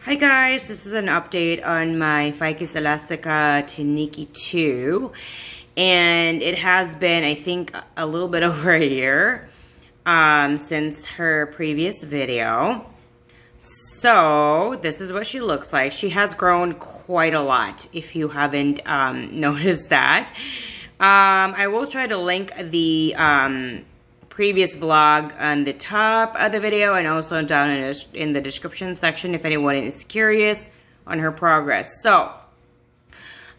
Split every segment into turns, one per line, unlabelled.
Hi guys, this is an update on my Ficus Elastica Tineke 2, and it has been, I think, a little bit over a year since her previous video. So this is what she looks like. She has grown quite a lot, if you haven't noticed that. I will try to link the previous vlog on the top of the video and also down in the description section if anyone is curious on her progress. So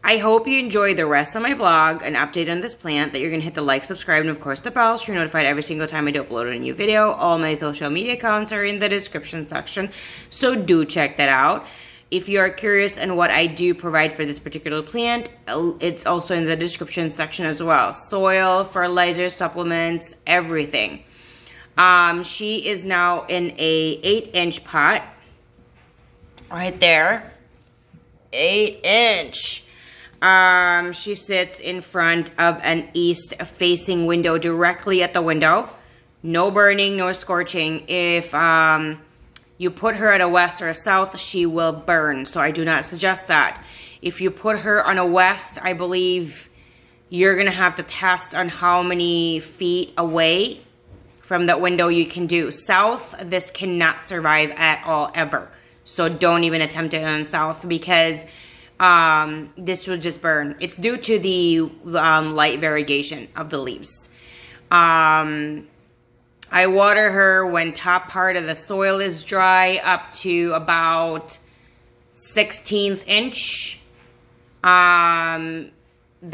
I hope you enjoy the rest of my vlog, an update on this plant, that you're going to hit the like, subscribe, and of course the bell so you're notified every single time I do upload a new video. All my social media accounts are in the description section, so do check that out. If you are curious on what I do provide for this particular plant, it's also in the description section as well. Soil, fertilizer, supplements, everything. She is now in a 8-inch pot. Right there. 8-inch. She sits in front of an east-facing window, directly at the window. No burning, no scorching. If you put her at a west or a south, she will burn. So I do not suggest that. If you put her on a west, I believe you're going to have to test on how many feet away from that window you can do. South, this cannot survive at all, ever. So don't even attempt it on south because this will just burn. It's due to the light variegation of the leaves. I water her when top part of the soil is dry up to about 16th inch. The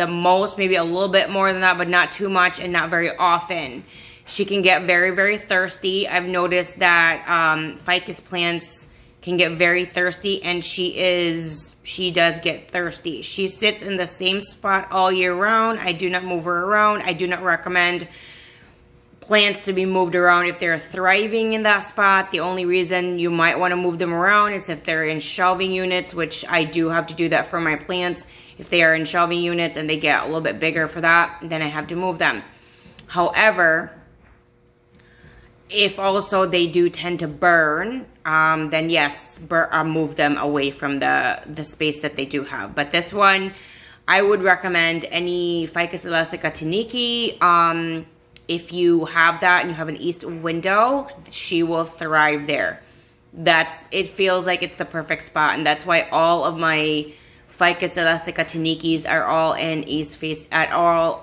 most, maybe a little bit more than that, but not too much and not very often. She can get very, very thirsty. I've noticed that ficus plants can get very thirsty, and she does get thirsty. She sits in the same spot all year round. I do not move her around. I do not recommend plants to be moved around if they're thriving in that spot. The only reason you might want to move them around is if they're in shelving units, which I do have to do that for my plants. If they are in shelving units and they get a little bit bigger for that, then I have to move them. However, if also they do tend to burn, then yes, move them away from the space that they do have. But this one, I would recommend any Ficus Elastica Tineke. If you have that and you have an east window, she will thrive there. It feels like it's the perfect spot, and that's why all of my Ficus Elastica Tinekes are all in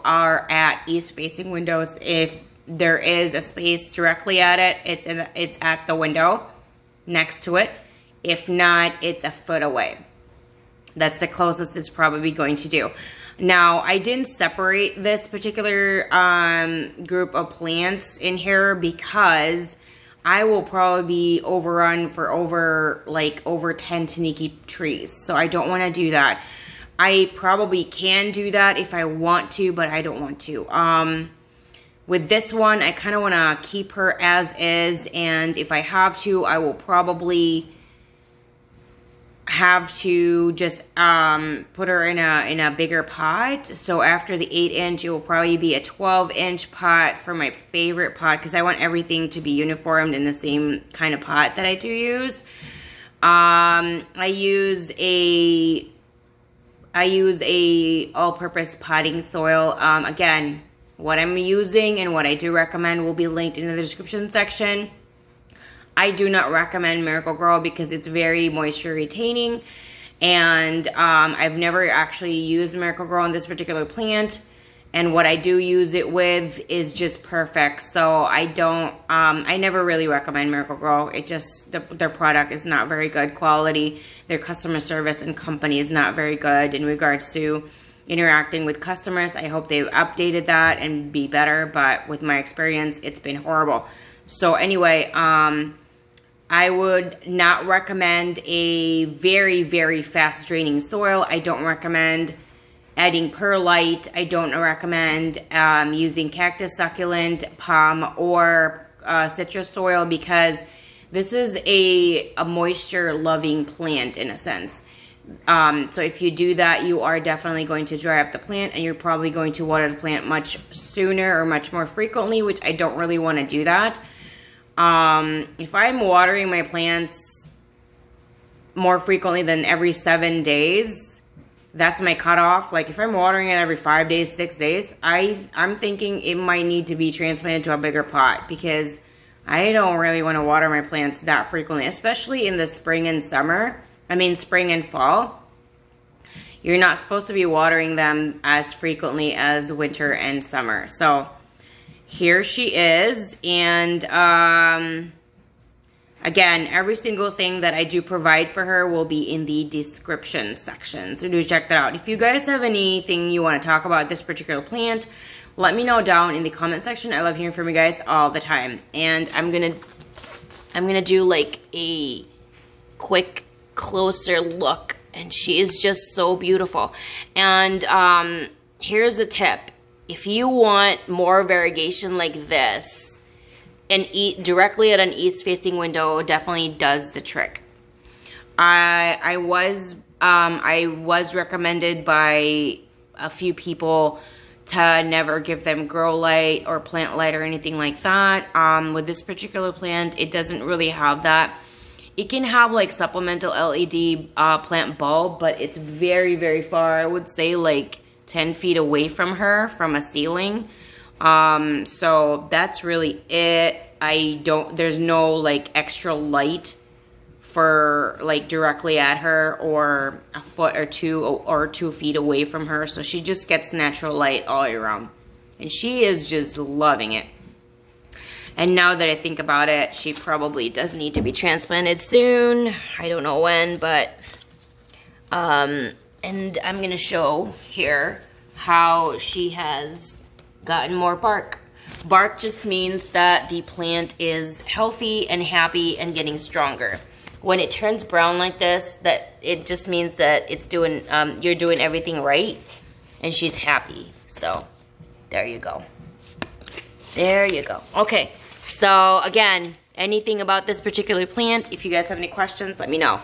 at east facing windows. If there is a space directly at it, it's at the window next to it. If not, it's a foot away. That's the closest it's probably going to do. Now, I didn't separate this particular group of plants in here because I will probably be overrun for over 10 Tineke trees. So I don't want to do that. I probably can do that if I want to, but I don't want to. With this one, I kind of want to keep her as is, and if I have to, I will probably have to just put her in a bigger pot. So after the 8-inch, it will probably be a 12-inch pot for my favorite pot, because I want everything to be uniformed in the same kind of pot that I do use. I use a all-purpose potting soil. Again, what I'm using and what I do recommend will be linked in the description section. I do not recommend Miracle-Gro because it's very moisture retaining, and I've never actually used Miracle-Gro on this particular plant, and what I do use it with is just perfect. So I never really recommend Miracle-Gro. It just, their product is not very good quality. Their customer service and company is not very good in regards to interacting with customers. I hope they've updated that and be better, but with my experience, it's been horrible. So anyway, I would not recommend a very, very fast draining soil. I don't recommend adding perlite. I don't recommend using cactus succulent, palm, or citrus soil, because this is a moisture loving plant in a sense. So if you do that, you are definitely going to dry up the plant, and you're probably going to water the plant much sooner or much more frequently, which I don't really want to do that. If I'm watering my plants more frequently than every 7 days. That's my cutoff. Like if I'm watering it every 5 days, 6 days, I'm thinking it might need to be transplanted to a bigger pot because I don't really want to water my plants that frequently, especially in the spring and summer. I mean, spring and fall. You're not supposed to be watering them as frequently as winter and summer. So here she is. And again, every single thing that I do provide for her will be in the description section. So do check that out. If you guys have anything you want to talk about this particular plant, let me know down in the comment section. I love hearing from you guys all the time. And I'm gonna do like a quick closer look. And she is just so beautiful. And here's the tip. If you want more variegation like this, and eat directly at an east-facing window definitely does the trick. I was recommended by a few people to never give them grow light or plant light or anything like that. With this particular plant, it doesn't really have that. It can have like supplemental LED plant bulb, but it's very, very far. I would say like 10 feet away from her, from a ceiling. So that's really it. There's no like extra light for like directly at her or a foot or 2 feet away from her. So she just gets natural light all year round. And she is just loving it. And now that I think about it, she probably does need to be transplanted soon. I don't know when, but, and I'm gonna show here how she has gotten more bark. Bark just means that the plant is healthy and happy and getting stronger. When it turns brown like this, that it just means that it's doing, you're doing everything right, and she's happy. So, there you go. There you go. Okay. So again, anything about this particular plant, if you guys have any questions, let me know.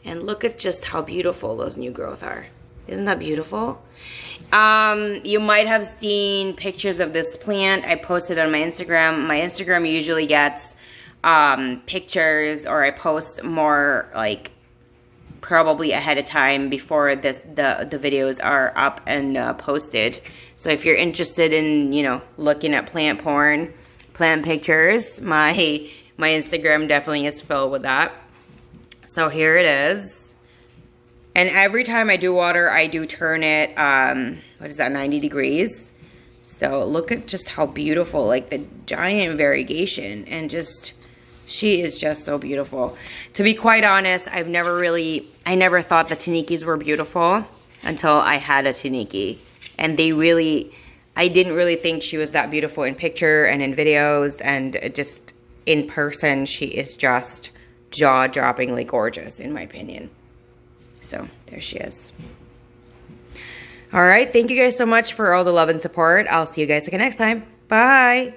And look at just how beautiful those new growth are. Isn't that beautiful? You might have seen pictures of this plant I posted on my Instagram. My Instagram usually gets pictures, or I post more like probably ahead of time before the videos are up and posted. So if you're interested in, you know, looking at plant porn, plant pictures, my Instagram definitely is filled with that. So here it is. And every time I do water, I do turn it, what is that, 90 degrees. So look at just how beautiful, like the giant variegation, and just, she is just so beautiful. To be quite honest, I never thought the Tinekes were beautiful until I had a Tineke. And I didn't really think she was that beautiful in picture and in videos, and just in person, she is just jaw-droppingly gorgeous, in my opinion. So, there she is. All right, thank you guys so much for all the love and support. I'll see you guys again next time. Bye!